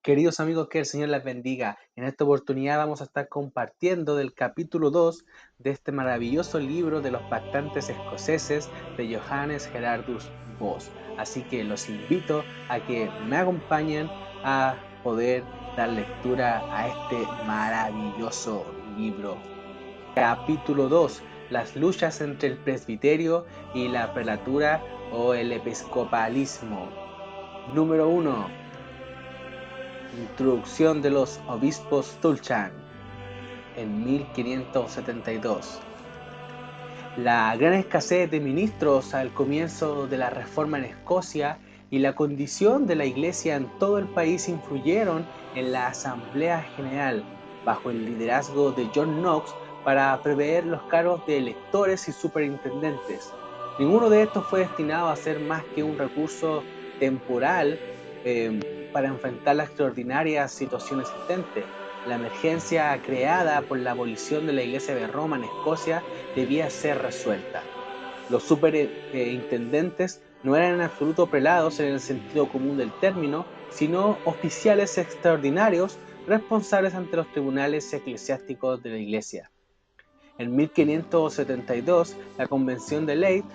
Queridos amigos, que el Señor les bendiga. En esta oportunidad vamos a estar compartiendo del capítulo 2 de este maravilloso libro de los pactantes escoceses de Johannes Gerardus Voss. Así que los invito a que me acompañen a poder dar lectura a este maravilloso libro. Capítulo 2. Las luchas entre el presbiterio y la prelatura o el episcopalismo. Número 1. Introducción de los obispos Tulchan en 1572. La gran escasez de ministros al comienzo de la reforma en Escocia y la condición de la iglesia en todo el país influyeron en la Asamblea General, bajo el liderazgo de John Knox, para prever los cargos de electores y superintendentes. Ninguno de estos fue destinado a ser más que un recurso temporal para enfrentar la extraordinaria situación existente. La emergencia creada por la abolición de la Iglesia de Roma en Escocia debía ser resuelta. Los superintendentes no eran en absoluto prelados en el sentido común del término, sino oficiales extraordinarios responsables ante los tribunales eclesiásticos de la Iglesia. En 1572, la Convención de Leith,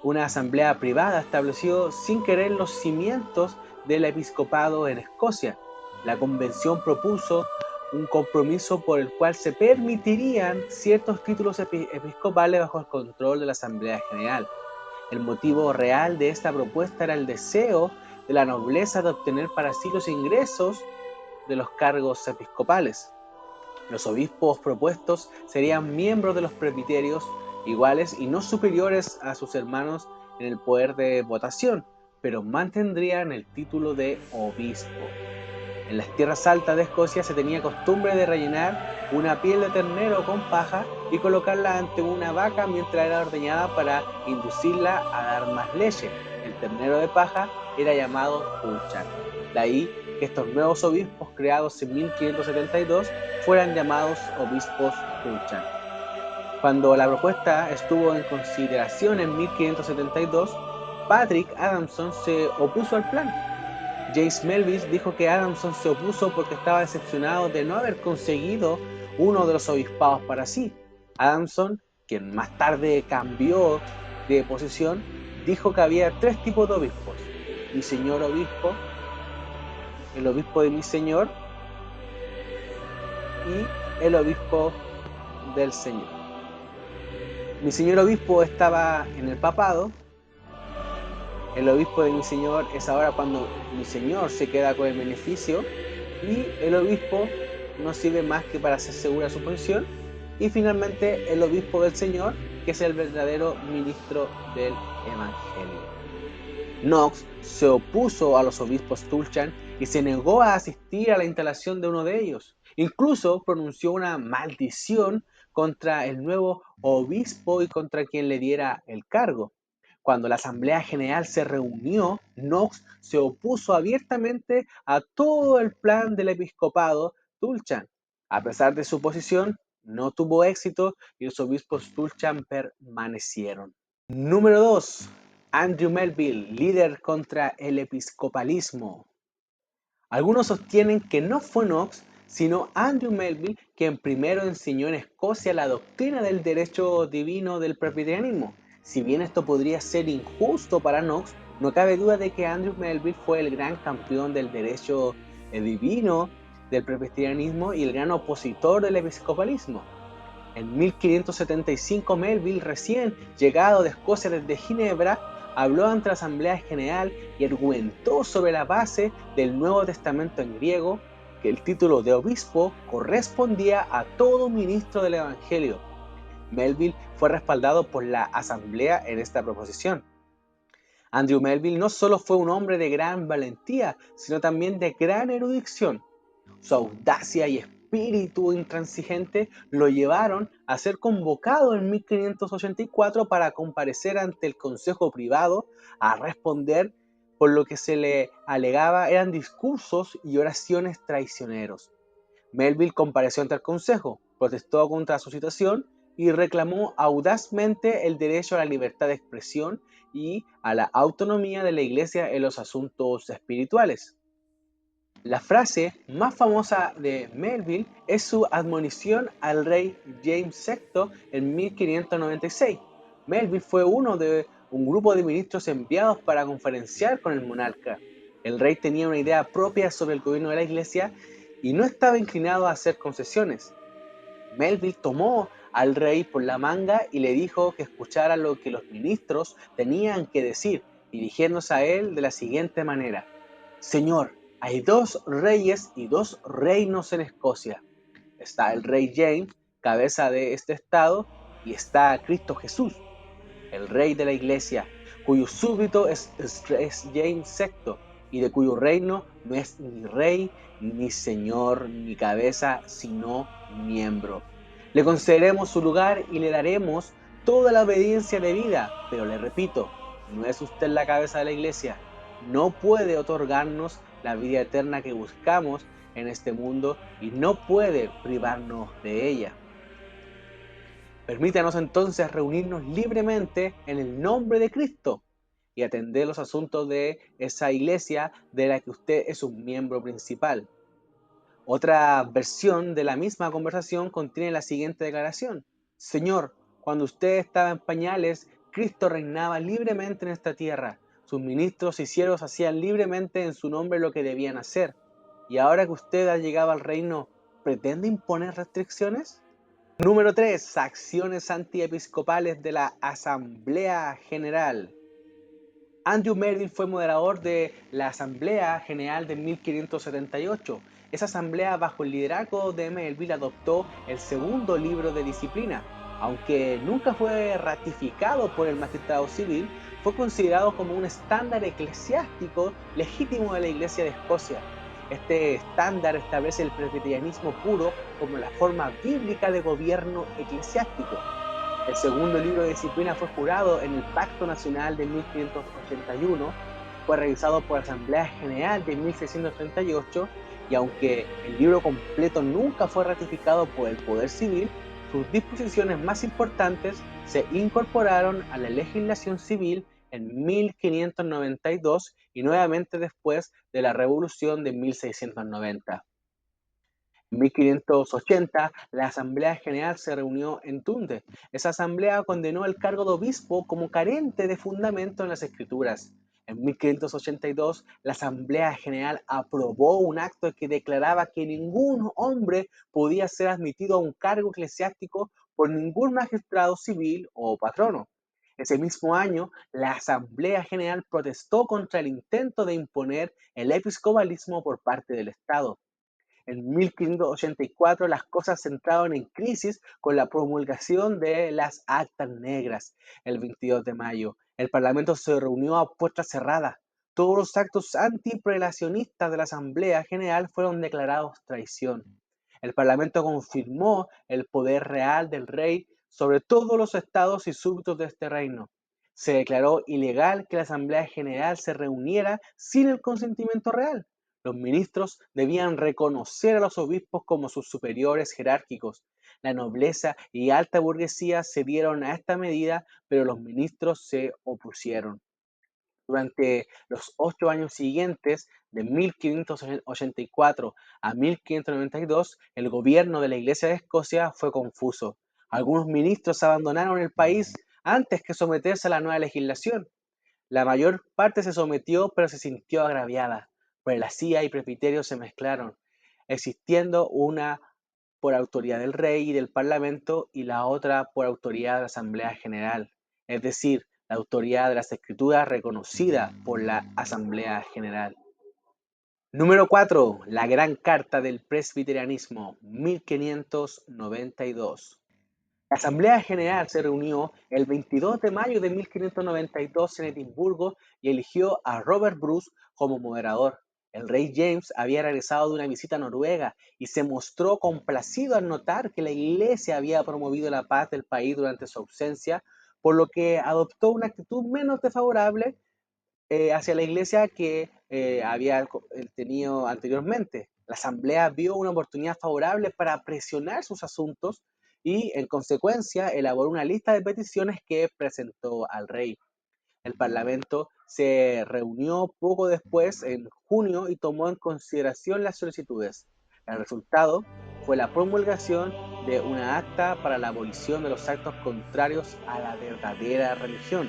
una asamblea privada, estableció sin querer los cimientos del episcopado en Escocia. La convención propuso un compromiso por el cual se permitirían ciertos títulos episcopales bajo el control de la Asamblea General. El motivo real de esta propuesta era el deseo de la nobleza de obtener para sí los ingresos de los cargos episcopales. Los obispos propuestos serían miembros de los presbiterios iguales y no superiores a sus hermanos en el poder de votación, pero mantendrían el título de obispo. En las tierras altas de Escocia se tenía costumbre de rellenar una piel de ternero con paja y colocarla ante una vaca mientras era ordeñada para inducirla a dar más leche. El ternero de paja era llamado Tulchan. De ahí que estos nuevos obispos creados en 1572 fueran llamados obispos Tulchan. Cuando la propuesta estuvo en consideración en 1572, Patrick Adamson se opuso al plan. James Melville dijo que Adamson se opuso porque estaba decepcionado de no haber conseguido uno de los obispados para sí. Adamson, quien más tarde cambió de posición, dijo que había tres tipos de obispos: mi señor obispo, el obispo de mi señor y el obispo del Señor. Mi señor obispo estaba en el papado. El obispo de mi señor es ahora cuando mi señor se queda con el beneficio, y el obispo no sirve más que para hacer segura su posición. Y finalmente el obispo del Señor, que es el verdadero ministro del Evangelio. Knox se opuso a los obispos Tulchan y se negó a asistir a la instalación de uno de ellos. Incluso pronunció una maldición contra el nuevo obispo y contra quien le diera el cargo. Cuando la Asamblea General se reunió, Knox se opuso abiertamente a todo el plan del episcopado Tulchan. A pesar de su posición, no tuvo éxito y los obispos Tulchan permanecieron. Número 2. Andrew Melville, líder contra el episcopalismo. Algunos sostienen que no fue Knox, sino Andrew Melville quien primero enseñó en Escocia la doctrina del derecho divino del presbiterianismo. Si bien esto podría ser injusto para Knox, no cabe duda de que Andrew Melville fue el gran campeón del derecho divino del presbiterianismo y el gran opositor del episcopalismo. En 1575 Melville, recién llegado de Escocia desde Ginebra, habló ante la Asamblea General y argumentó sobre la base del Nuevo Testamento en griego que el título de obispo correspondía a todo ministro del Evangelio. Melville fue respaldado por la Asamblea en esta proposición. Andrew Melville no solo fue un hombre de gran valentía, sino también de gran erudición. Su audacia y espíritu intransigente lo llevaron a ser convocado en 1584 para comparecer ante el Consejo Privado a responder por lo que se le alegaba eran discursos y oraciones traicioneros. Melville compareció ante el Consejo, protestó contra su situación y reclamó audazmente el derecho a la libertad de expresión y a la autonomía de la Iglesia en los asuntos espirituales. La frase más famosa de Melville es su admonición al rey James VI en 1596. Melville fue uno de un grupo de ministros enviados para conferenciar con el monarca. El rey tenía una idea propia sobre el gobierno de la iglesia y no estaba inclinado a hacer concesiones. Melville tomó al rey por la manga y le dijo que escuchara lo que los ministros tenían que decir, dirigiéndose a él de la siguiente manera: Señor, hay dos reyes y dos reinos en Escocia. Está el rey James, cabeza de este estado, y está Cristo Jesús, el rey de la iglesia, cuyo súbdito es James VI, y de cuyo reino no es ni rey, ni señor, ni cabeza, sino miembro. Le concederemos su lugar y le daremos toda la obediencia debida, pero le repito, no es usted la cabeza de la iglesia, no puede otorgarnos la vida eterna que buscamos en este mundo y no puede privarnos de ella. Permítanos entonces reunirnos libremente en el nombre de Cristo y atender los asuntos de esa iglesia de la que usted es un miembro principal. Otra versión de la misma conversación contiene la siguiente declaración: Señor, cuando usted estaba en pañales, Cristo reinaba libremente en esta tierra. Sus ministros y siervos hacían libremente en su nombre lo que debían hacer. Y ahora que usted ha llegado al reino, ¿pretende imponer restricciones? Número 3. Acciones antiepiscopales de la Asamblea General. Andrew Melville fue moderador de la Asamblea General de 1578. Esa asamblea, bajo el liderazgo de Melville, adoptó el segundo libro de disciplina. Aunque nunca fue ratificado por el magistrado civil, fue considerado como un estándar eclesiástico legítimo de la Iglesia de Escocia. Este estándar establece el presbiterianismo puro como la forma bíblica de gobierno eclesiástico. El segundo libro de disciplina fue jurado en el Pacto Nacional de 1581, fue revisado por la Asamblea General de 1638 y aunque el libro completo nunca fue ratificado por el Poder Civil, sus disposiciones más importantes se incorporaron a la legislación civil en 1592 y nuevamente después de la Revolución de 1690. En 1580, la Asamblea General se reunió en Tunde. Esa asamblea condenó el cargo de obispo como carente de fundamento en las Escrituras. En 1582, la Asamblea General aprobó un acto que declaraba que ningún hombre podía ser admitido a un cargo eclesiástico por ningún magistrado civil o patrono. Ese mismo año, la Asamblea General protestó contra el intento de imponer el episcopalismo por parte del Estado. En 1584 las cosas entraron en crisis con la promulgación de las Actas Negras. El 22 de mayo, el Parlamento se reunió a puerta cerrada. Todos los actos antiprelacionistas de la Asamblea General fueron declarados traición. El Parlamento confirmó el poder real del rey sobre todos los estados y súbditos de este reino. Se declaró ilegal que la Asamblea General se reuniera sin el consentimiento real. Los ministros debían reconocer a los obispos como sus superiores jerárquicos. La nobleza y alta burguesía cedieron a esta medida, pero los ministros se opusieron. Durante los 8 años siguientes, de 1584 a 1592, el gobierno de la Iglesia de Escocia fue confuso. Algunos ministros abandonaron el país antes que someterse a la nueva legislación. La mayor parte se sometió, pero se sintió agraviada, pues la CIA y presbiterio se mezclaron, existiendo una por autoridad del rey y del parlamento y la otra por autoridad de la Asamblea General, es decir, la autoridad de las escrituras reconocida por la Asamblea General. Número 4. La Gran Carta del Presbiterianismo, 1592. La Asamblea General se reunió el 22 de mayo de 1592 en Edimburgo y eligió a Robert Bruce como moderador. El rey James había regresado de una visita a Noruega y se mostró complacido al notar que la Iglesia había promovido la paz del país durante su ausencia, por lo que adoptó una actitud menos desfavorable hacia la Iglesia que había tenido anteriormente. La Asamblea vio una oportunidad favorable para presionar sus asuntos y, en consecuencia, elaboró una lista de peticiones que presentó al rey. El Parlamento se reunió poco después, en junio, y tomó en consideración las solicitudes. El resultado fue la promulgación de una acta para la abolición de los actos contrarios a la verdadera religión.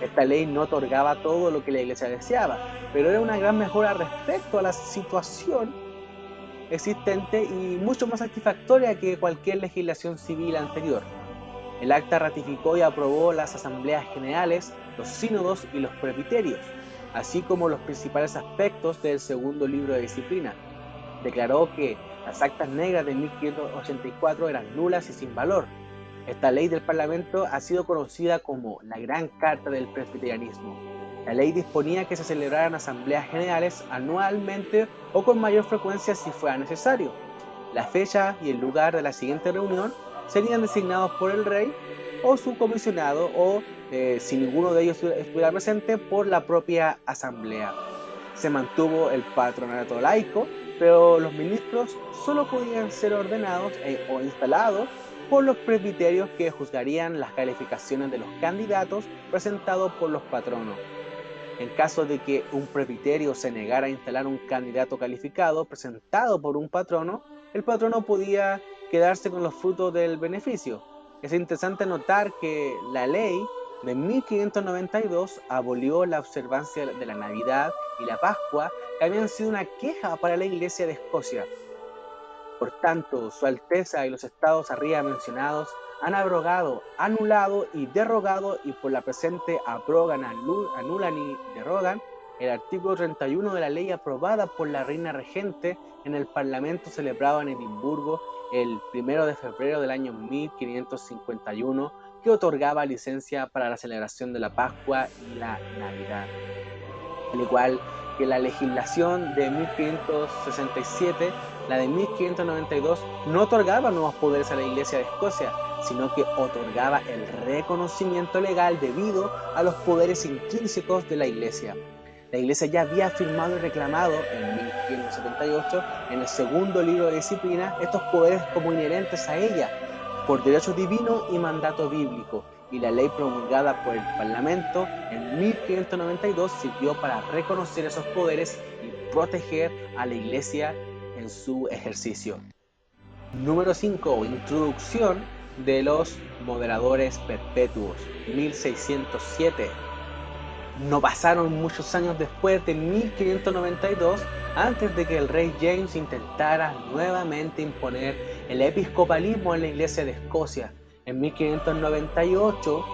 Esta ley no otorgaba todo lo que la Iglesia deseaba, pero era una gran mejora respecto a la situación existente y mucho más satisfactoria que cualquier legislación civil anterior. El acta ratificó y aprobó las asambleas generales, los sínodos y los presbiterios, así como los principales aspectos del segundo libro de disciplina. Declaró que las actas negras de 1584 eran nulas y sin valor. Esta ley del Parlamento ha sido conocida como la Gran Carta del Presbiterianismo. La ley disponía que se celebraran asambleas generales anualmente o con mayor frecuencia si fuera necesario. La fecha y el lugar de la siguiente reunión serían designados por el rey o su comisionado o, si ninguno de ellos estuviera presente, por la propia asamblea. Se mantuvo el patronato laico, pero los ministros solo podían ser ordenados o instalados por los presbiterios, que juzgarían las calificaciones de los candidatos presentados por los patronos. En caso de que un presbiterio se negara a instalar un candidato calificado presentado por un patrono, el patrono podía quedarse con los frutos del beneficio. Es interesante notar que la ley de 1592 abolió la observancia de la Navidad y la Pascua, que habían sido una queja para la Iglesia de Escocia. Por tanto, Su Alteza y los estados arriba mencionados han abrogado, anulado y derogado, y por la presente abrogan, anulan y derogan el artículo 31 de la ley aprobada por la reina regente en el Parlamento celebrado en Edimburgo el 1 de febrero del año 1551, que otorgaba licencia para la celebración de la Pascua y la Navidad. Al igual que la legislación de 1567, la de 1592 no otorgaba nuevos poderes a la Iglesia de Escocia, sino que otorgaba el reconocimiento legal debido a los poderes intrínsecos de la Iglesia. La Iglesia ya había afirmado y reclamado en 1578, en el segundo libro de disciplina, estos poderes como inherentes a ella, por derecho divino y mandato bíblico, y la ley promulgada por el Parlamento en 1592 sirvió para reconocer esos poderes y proteger a la Iglesia en su ejercicio. Número 5. Introducción de los moderadores perpetuos, 1607. No pasaron muchos años después de 1592 antes de que el rey James intentara nuevamente imponer el episcopalismo en la Iglesia de Escocia. En 1598,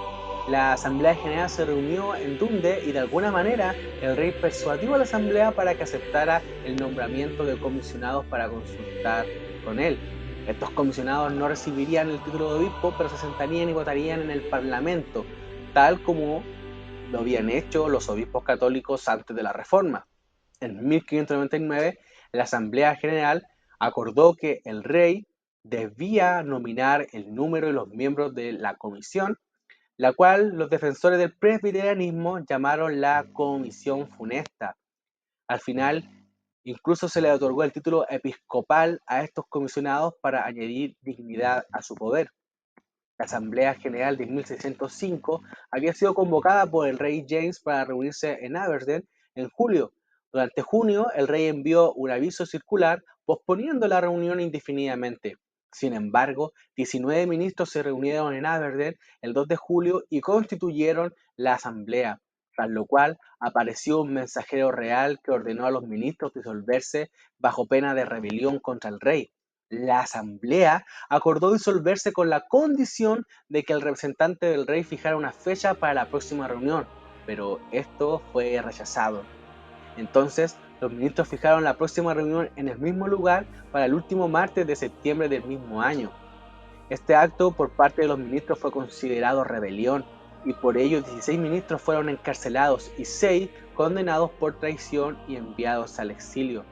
la Asamblea General se reunió en Dundee y de alguna manera el rey persuadió a la Asamblea para que aceptara el nombramiento de comisionados para consultar con él. Estos comisionados no recibirían el título de obispo, pero se sentarían y votarían en el Parlamento, tal como lo habían hecho los obispos católicos antes de la Reforma. En 1599, la Asamblea General acordó que el rey debía nominar el número y los miembros de la comisión, la cual los defensores del presbiterianismo llamaron la Comisión Funesta. Al final, incluso se le otorgó el título episcopal a estos comisionados para añadir dignidad a su poder. La Asamblea General de 1605 había sido convocada por el rey James para reunirse en Aberdeen en julio. Durante junio, el rey envió un aviso circular posponiendo la reunión indefinidamente. Sin embargo, 19 ministros se reunieron en Aberdeen el 2 de julio y constituyeron la asamblea, tras lo cual apareció un mensajero real que ordenó a los ministros disolverse bajo pena de rebelión contra el rey. La asamblea acordó disolverse con la condición de que el representante del rey fijara una fecha para la próxima reunión, pero esto fue rechazado. Entonces, los ministros fijaron la próxima reunión en el mismo lugar para el último martes de septiembre del mismo año. Este acto por parte de los ministros fue considerado rebelión, y por ello 16 ministros fueron encarcelados y 6 condenados por traición y enviados al exilio.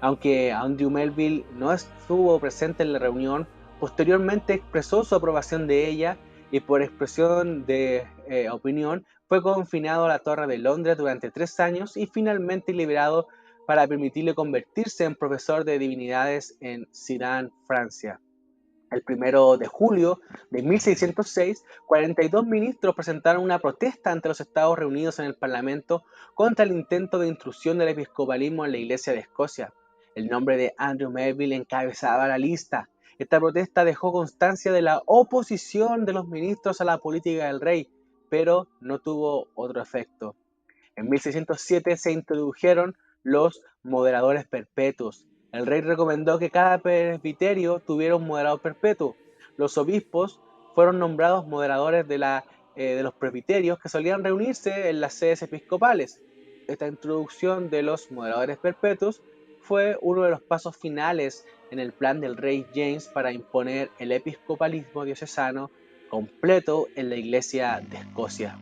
Aunque Andrew Melville no estuvo presente en la reunión, posteriormente expresó su aprobación de ella y por expresión de opinión fue confinado a la Torre de Londres durante 3 años y finalmente liberado para permitirle convertirse en profesor de divinidades en Sedan, Francia. El 1 de julio de 1606, 42 ministros presentaron una protesta ante los Estados reunidos en el Parlamento contra el intento de intrusión del episcopalismo en la Iglesia de Escocia. El nombre de Andrew Melville encabezaba la lista. Esta protesta dejó constancia de la oposición de los ministros a la política del rey, pero no tuvo otro efecto. En 1607 se introdujeron los moderadores perpetuos. El rey recomendó que cada presbiterio tuviera un moderador perpetuo. Los obispos fueron nombrados moderadores de los presbiterios que solían reunirse en las sedes episcopales. Esta introducción de los moderadores perpetuos fue uno de los pasos finales en el plan del rey James para imponer el episcopalismo diocesano completo en la Iglesia de Escocia.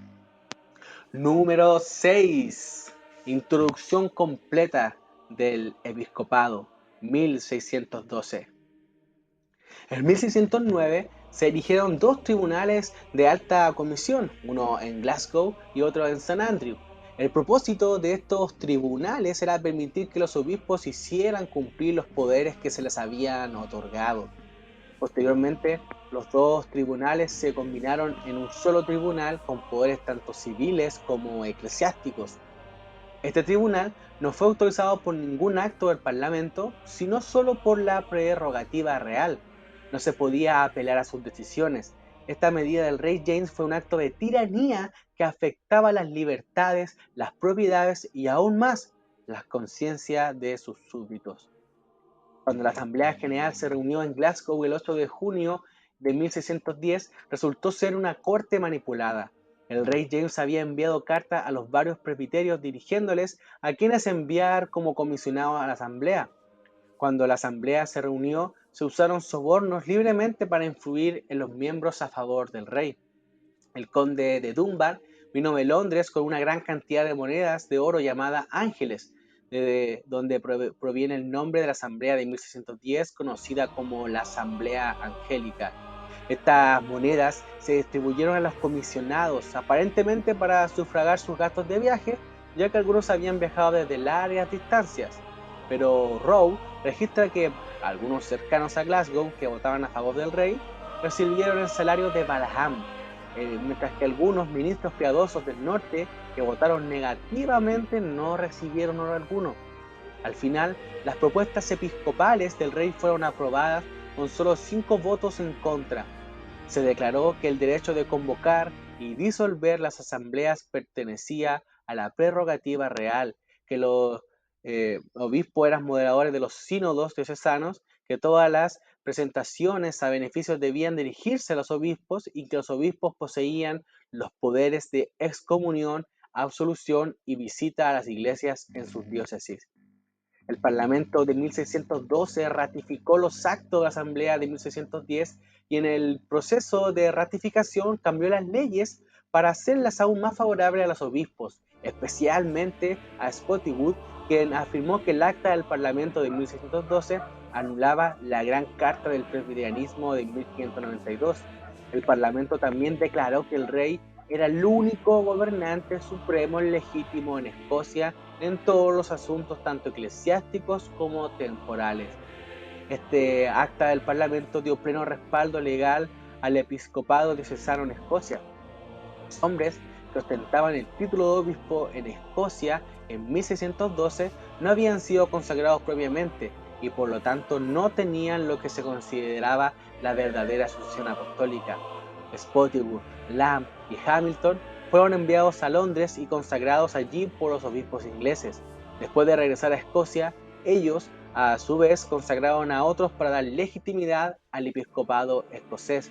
Número 6. Introducción completa del episcopado, 1612. En 1609 se erigieron dos tribunales de alta comisión, uno en Glasgow y otro en St. Andrew. El propósito de estos tribunales era permitir que los obispos hicieran cumplir los poderes que se les habían otorgado. Posteriormente, los dos tribunales se combinaron en un solo tribunal con poderes tanto civiles como eclesiásticos. Este tribunal no fue autorizado por ningún acto del Parlamento, sino solo por la prerrogativa real. No se podía apelar a sus decisiones. Esta medida del rey James fue un acto de tiranía que afectaba las libertades, las propiedades y aún más las conciencias de sus súbditos. Cuando la Asamblea General se reunió en Glasgow el 8 de junio de 1610, resultó ser una corte manipulada. El rey James había enviado cartas a los varios presbiterios dirigiéndoles a quienes enviar como comisionados a la Asamblea. Cuando la Asamblea se reunió, se usaron sobornos libremente para influir en los miembros a favor del rey. El conde de Dunbar vino de Londres con una gran cantidad de monedas de oro llamadas ángeles, de donde proviene el nombre de la Asamblea de 1610, conocida como la Asamblea Angélica. Estas monedas se distribuyeron a los comisionados, aparentemente para sufragar sus gastos de viaje, ya que algunos habían viajado desde largas distancias. Pero Rowe registra que algunos cercanos a Glasgow que votaban a favor del rey recibieron el salario de Balham, mientras que algunos ministros piadosos del norte que votaron negativamente no recibieron oro alguno. Al final, las propuestas episcopales del rey fueron aprobadas con solo 5 votos en contra. Se declaró que el derecho de convocar y disolver las asambleas pertenecía a la prerrogativa real, que los obispos eran moderadores de los sínodos diocesanos, que todas las presentaciones a beneficios debían dirigirse a los obispos y que los obispos poseían los poderes de excomunión, absolución y visita a las iglesias en sus diócesis. El Parlamento de 1612 ratificó los actos de la Asamblea de 1610 y en el proceso de ratificación cambió las leyes para hacerlas aún más favorables a los obispos, especialmente a Spotswood, quien afirmó que el acta del Parlamento de 1612 anulaba la Gran Carta del Presbiterianismo de 1592. El Parlamento también declaró que el rey era el único gobernante supremo legítimo en Escocia en todos los asuntos tanto eclesiásticos como temporales. Este acta del Parlamento dio pleno respaldo legal al episcopado diocesano en Escocia. Los hombres que ostentaban el título de obispo en Escocia en 1612 no habían sido consagrados previamente y por lo tanto no tenían lo que se consideraba la verdadera sucesión apostólica. Spotswood, Lamb y Hamilton fueron enviados a Londres y consagrados allí por los obispos ingleses. Después de regresar a Escocia, ellos a su vez consagraron a otros para dar legitimidad al episcopado escocés.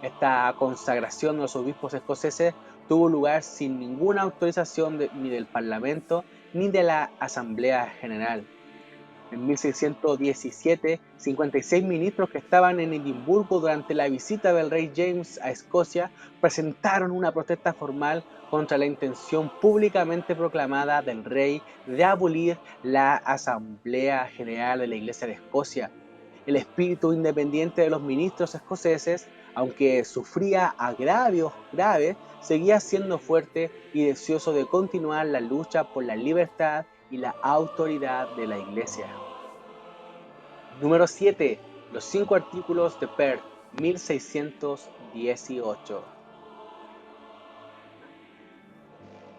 Esta consagración de los obispos escoceses tuvo lugar sin ninguna autorización ni del Parlamento ni de la Asamblea General. En 1617, 56 ministros que estaban en Edimburgo durante la visita del rey James a Escocia presentaron una protesta formal contra la intención públicamente proclamada del rey de abolir la Asamblea General de la Iglesia de Escocia. El espíritu independiente de los ministros escoceses, aunque sufría agravios graves, seguía siendo fuerte y deseoso de continuar la lucha por la libertad y la autoridad de la Iglesia. Número 7. Los 5 artículos de Perth, 1618.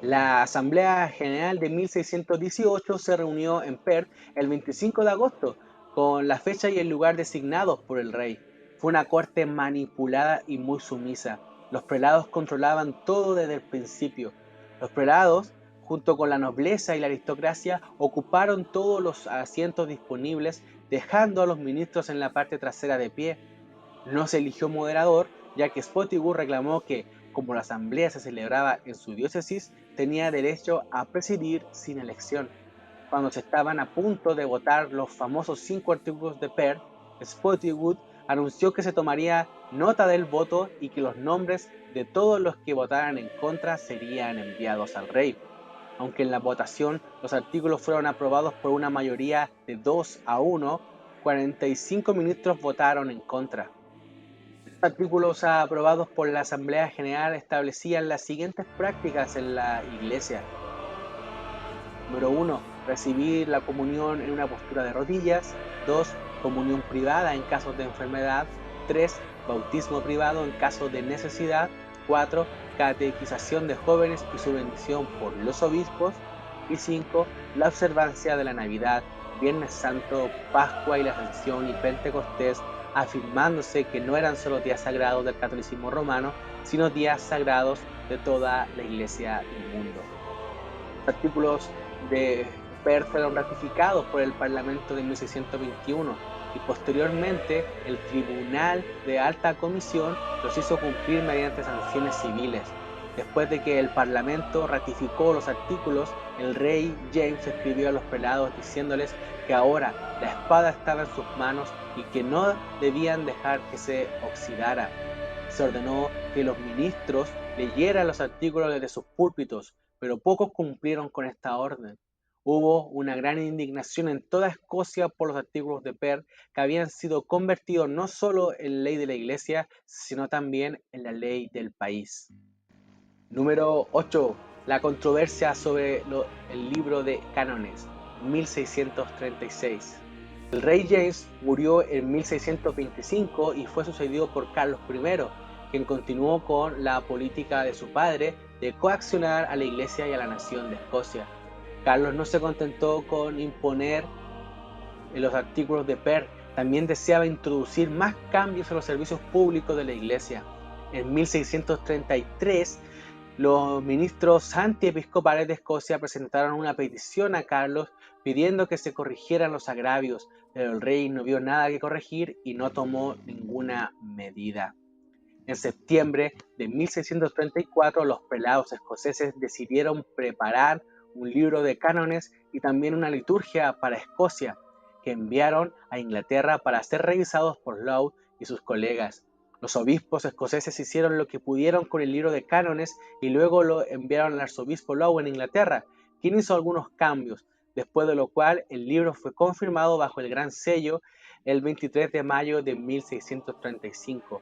La Asamblea General de 1618 se reunió en Perth el 25 de agosto, con la fecha y el lugar designados por el rey. Fue una corte manipulada y muy sumisa. Los prelados controlaban todo desde el principio. Los prelados, junto con la nobleza y la aristocracia, ocuparon todos los asientos disponibles, dejando a los ministros en la parte trasera de pie. No se eligió moderador, ya que Spotiwood reclamó que, como la asamblea se celebraba en su diócesis, tenía derecho a presidir sin elección. Cuando se estaban a punto de votar los famosos 5 artículos de Perth, Spotiwood anunció que se tomaría nota del voto y que los nombres de todos los que votaran en contra serían enviados al rey. Aunque en la votación los artículos fueron aprobados por una mayoría de 2-1, 45 ministros votaron en contra. Los artículos aprobados por la Asamblea General establecían las siguientes prácticas en la Iglesia. Número 1. Recibir la comunión en una postura de rodillas. 2. Comunión privada en casos de enfermedad. 3. Bautismo privado en caso de necesidad. 4. Catequización de jóvenes y su bendición por los obispos. Y 5. La observancia de la Navidad, Viernes Santo, Pascua y la Ascensión y Pentecostés, afirmándose que no eran solo días sagrados del catolicismo romano, sino días sagrados de toda la Iglesia del mundo. Los artículos de Perth fueron ratificados por el Parlamento de 1621 y posteriormente el Tribunal de Alta Comisión los hizo cumplir mediante sanciones civiles. Después de que el Parlamento ratificó los artículos, el rey James escribió a los prelados diciéndoles que ahora la espada estaba en sus manos y que no debían dejar que se oxidara. Se ordenó que los ministros leyeran los artículos desde sus púlpitos, pero pocos cumplieron con esta orden. Hubo una gran indignación en toda Escocia por los artículos de Perth, que habían sido convertidos no solo en ley de la Iglesia, sino también en la ley del país. Número 8. La controversia sobre el libro de cánones, 1636. El rey James murió en 1625 y fue sucedido por Carlos I, quien continuó con la política de su padre de coaccionar a la Iglesia y a la nación de Escocia. Carlos no se contentó con imponer los artículos de Perth, también deseaba introducir más cambios en los servicios públicos de la Iglesia. En 1633, los ministros antiepiscopales de Escocia presentaron una petición a Carlos pidiendo que se corrigieran los agravios, pero el rey no vio nada que corregir y no tomó ninguna medida. En septiembre de 1634, los prelados escoceses decidieron preparar un libro de cánones y también una liturgia para Escocia, que enviaron a Inglaterra para ser revisados por Laud y sus colegas. Los obispos escoceses hicieron lo que pudieron con el libro de cánones y luego lo enviaron al arzobispo Laud en Inglaterra, quien hizo algunos cambios, después de lo cual el libro fue confirmado bajo el Gran Sello el 23 de mayo de 1635.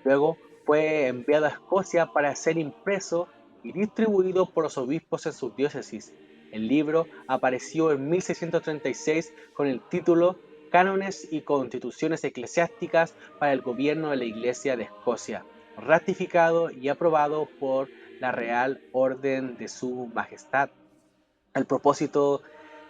Luego fue enviado a Escocia para ser impreso y distribuido por los obispos en sus diócesis. El libro apareció en 1636 con el título Cánones y Constituciones Eclesiásticas para el Gobierno de la Iglesia de Escocia, ratificado y aprobado por la Real Orden de Su Majestad. El propósito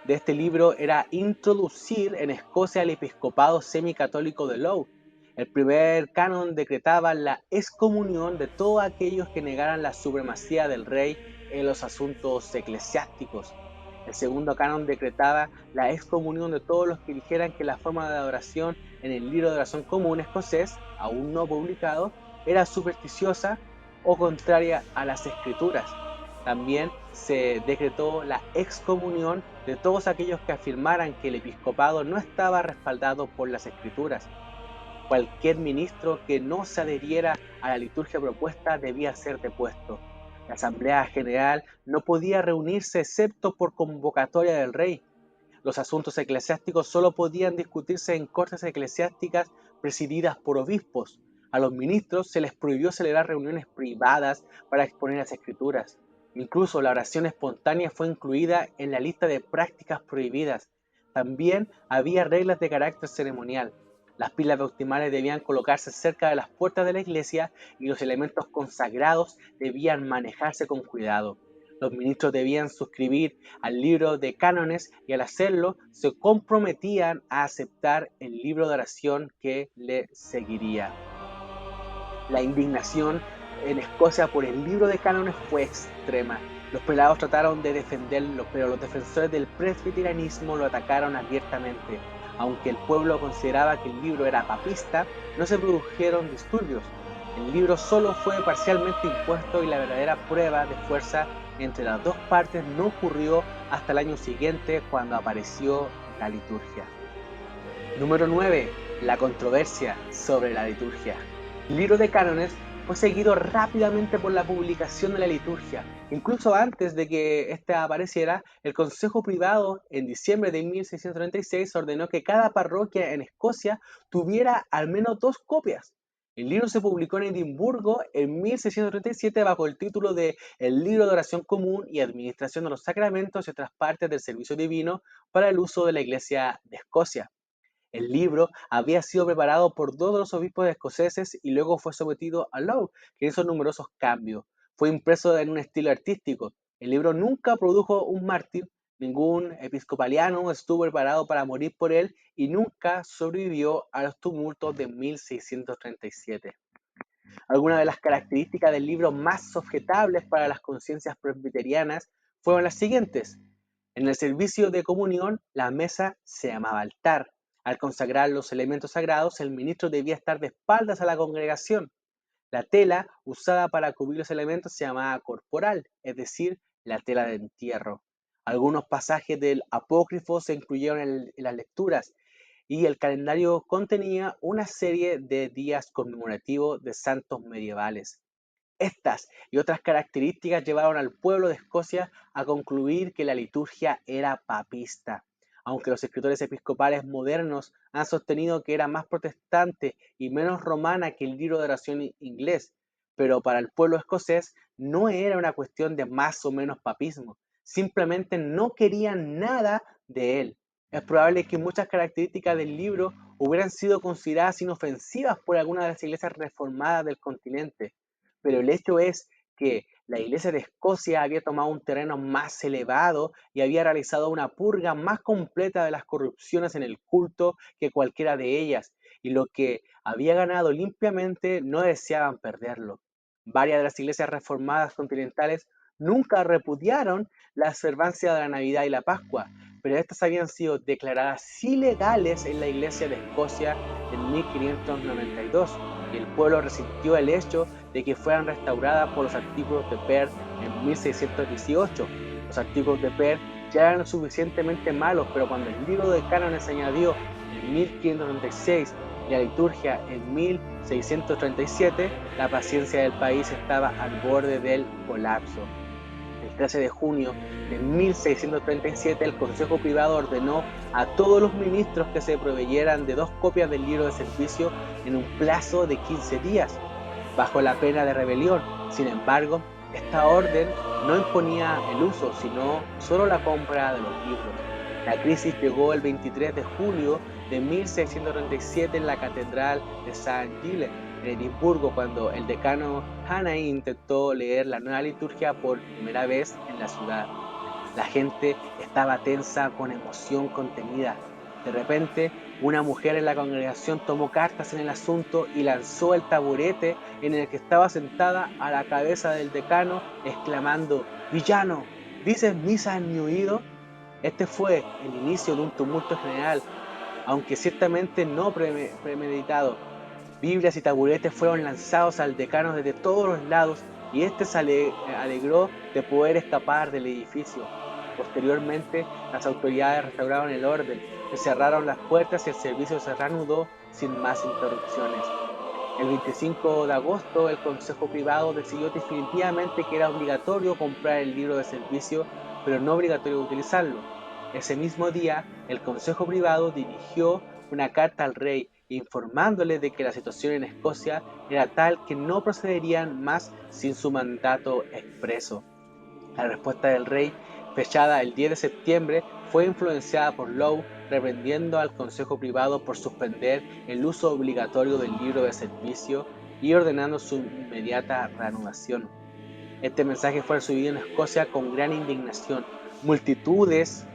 de este libro era introducir en Escocia el episcopado semicatólico de Laud. El primer canon decretaba la excomunión de todos aquellos que negaran la supremacía del rey en los asuntos eclesiásticos. El segundo canon decretaba la excomunión de todos los que dijeran que la forma de adoración en el libro de oración común escocés, aún no publicado, era supersticiosa o contraria a las escrituras. También se decretó la excomunión de todos aquellos que afirmaran que el episcopado no estaba respaldado por las escrituras. Cualquier ministro que no se adheriera a la liturgia propuesta debía ser depuesto. La Asamblea General no podía reunirse excepto por convocatoria del rey. Los asuntos eclesiásticos solo podían discutirse en cortes eclesiásticas presididas por obispos. A los ministros se les prohibió celebrar reuniones privadas para exponer las escrituras. Incluso la oración espontánea fue incluida en la lista de prácticas prohibidas. También había reglas de carácter ceremonial. Las pilas bautismales debían colocarse cerca de las puertas de la iglesia y los elementos consagrados debían manejarse con cuidado. Los ministros debían suscribir al libro de cánones y al hacerlo se comprometían a aceptar el libro de oración que le seguiría. La indignación en Escocia por el libro de cánones fue extrema. Los prelados trataron de defenderlo, pero los defensores del presbiterianismo lo atacaron abiertamente. Aunque el pueblo consideraba que el libro era papista, no se produjeron disturbios. El libro solo fue parcialmente impuesto y la verdadera prueba de fuerza entre las dos partes no ocurrió hasta el año siguiente, cuando apareció la liturgia. Número 9. La controversia sobre la liturgia. El libro de cánones fue seguido rápidamente por la publicación de la liturgia. Incluso antes de que ésta apareciera, el Consejo Privado en diciembre de 1636 ordenó que cada parroquia en Escocia tuviera al menos 2 copias. El libro se publicó en Edimburgo en 1637 bajo el título de El libro de oración común y administración de los sacramentos y otras partes del servicio divino para el uso de la Iglesia de Escocia. El libro había sido preparado por 2 de los obispos escoceses y luego fue sometido a Lowe, que hizo numerosos cambios. Fue impreso en un estilo artístico. El libro nunca produjo un mártir, ningún episcopaliano estuvo preparado para morir por él y nunca sobrevivió a los tumultos de 1637. Algunas de las características del libro más objetables para las conciencias presbiterianas fueron las siguientes. En el servicio de comunión, la mesa se llamaba altar. Al consagrar los elementos sagrados, el ministro debía estar de espaldas a la congregación. La tela usada para cubrir los elementos se llamaba corporal, es decir, la tela de entierro. Algunos pasajes del apócrifo se incluyeron en las lecturas y el calendario contenía una serie de días conmemorativos de santos medievales. Estas y otras características llevaron al pueblo de Escocia a concluir que la liturgia era papista. Aunque los escritores episcopales modernos han sostenido que era más protestante y menos romana que el libro de oración inglés, pero para el pueblo escocés no era una cuestión de más o menos papismo, simplemente no querían nada de él. Es probable que muchas características del libro hubieran sido consideradas inofensivas por algunas de las iglesias reformadas del continente, pero el hecho es que la Iglesia de Escocia había tomado un terreno más elevado y había realizado una purga más completa de las corrupciones en el culto que cualquiera de ellas, y lo que había ganado limpiamente no deseaban perderlo. Varias de las iglesias reformadas continentales nunca repudiaron la observancia de la Navidad y la Pascua, pero estas habían sido declaradas ilegales en la Iglesia de Escocia en 1592 y el pueblo resintió el hecho de que fueran restauradas por los artículos de Per en 1618. Los artículos de Per ya eran suficientemente malos, pero cuando el libro de cánones se añadió en 1536 y la liturgia en 1637, la paciencia del país estaba al borde del colapso. El 13 de junio de 1637, el Consejo Privado ordenó a todos los ministros que se proveyeran de 2 copias del libro de servicio en un plazo de 15 días, bajo la pena de rebelión. Sin embargo, esta orden no imponía el uso, sino solo la compra de los libros. La crisis llegó el 23 de julio de 1637 en la Catedral de St. Giles, en Edimburgo, cuando el decano Hannay intentó leer la nueva liturgia por primera vez en la ciudad. La gente estaba tensa con emoción contenida. De repente, una mujer en la congregación tomó cartas en el asunto y lanzó el taburete en el que estaba sentada a la cabeza del decano, exclamando: «¡Villano! ¿Dices misa en mi oído?». Este fue el inicio de un tumulto general, aunque ciertamente no premeditado. Biblias y taburetes fueron lanzados al decano desde todos los lados y este se alegró de poder escapar del edificio. Posteriormente, las autoridades restauraron el orden, se cerraron las puertas y el servicio se reanudó sin más interrupciones. El 25 de agosto, el Consejo Privado decidió definitivamente que era obligatorio comprar el libro de servicio, pero no obligatorio utilizarlo. Ese mismo día, el Consejo Privado dirigió una carta al rey informándole de que la situación en Escocia era tal que no procederían más sin su mandato expreso. La respuesta del rey, fechada el 10 de septiembre, fue influenciada por Lowe reprendiendo al Consejo Privado por suspender el uso obligatorio del libro de servicio y ordenando su inmediata reanudación. Este mensaje fue recibido en Escocia con gran indignación. Multitudes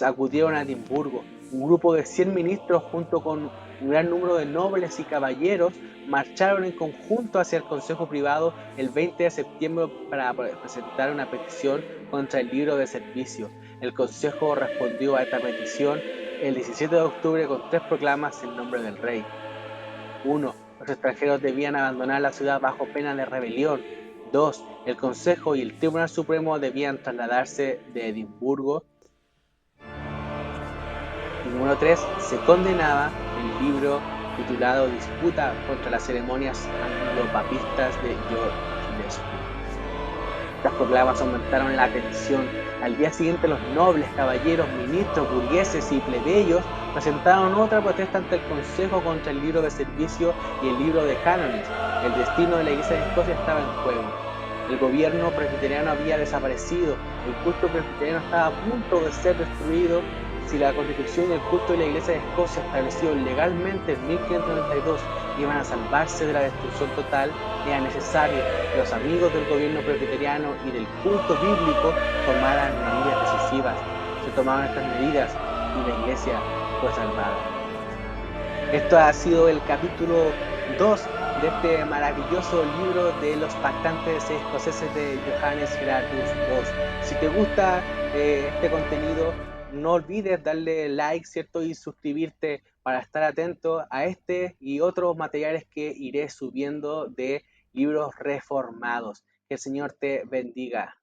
acudieron a Edimburgo. Un grupo de 100 ministros junto con un gran número de nobles y caballeros marcharon en conjunto hacia el Consejo Privado el 20 de septiembre para presentar una petición contra el libro de servicio. El Consejo respondió a esta petición el 17 de octubre con 3 proclamas en nombre del rey. 1. Los extranjeros debían abandonar la ciudad bajo pena de rebelión. 2. El Consejo y el Tribunal Supremo debían trasladarse de Edimburgo. Y número 3. Se condenaba el libro titulado Disputa contra las ceremonias anglo-papistas de George Gillespie. Estas proclamas aumentaron la atención. Al día siguiente los nobles, caballeros, ministros, burgueses y plebeyos presentaron otra protesta ante el Consejo contra el libro de servicio y el libro de cánones. El destino de la Iglesia de Escocia estaba en juego. El gobierno presbiteriano había desaparecido, el culto presbiteriano estaba a punto de ser destruido. Si la Constitución y el culto de la Iglesia de Escocia, establecido legalmente en 1592, iban a salvarse de la destrucción total, era necesario que los amigos del gobierno presbiteriano y del culto bíblico tomaran medidas decisivas. Se tomaron estas medidas y la Iglesia fue salvada. Esto ha sido el capítulo 2 de este maravilloso libro de los pactantes escoceses de Johannes Gerardus II. Si te gusta este contenido, no olvides darle like, ¿cierto? Y suscribirte para estar atento a este y otros materiales que iré subiendo de libros reformados. Que el Señor te bendiga.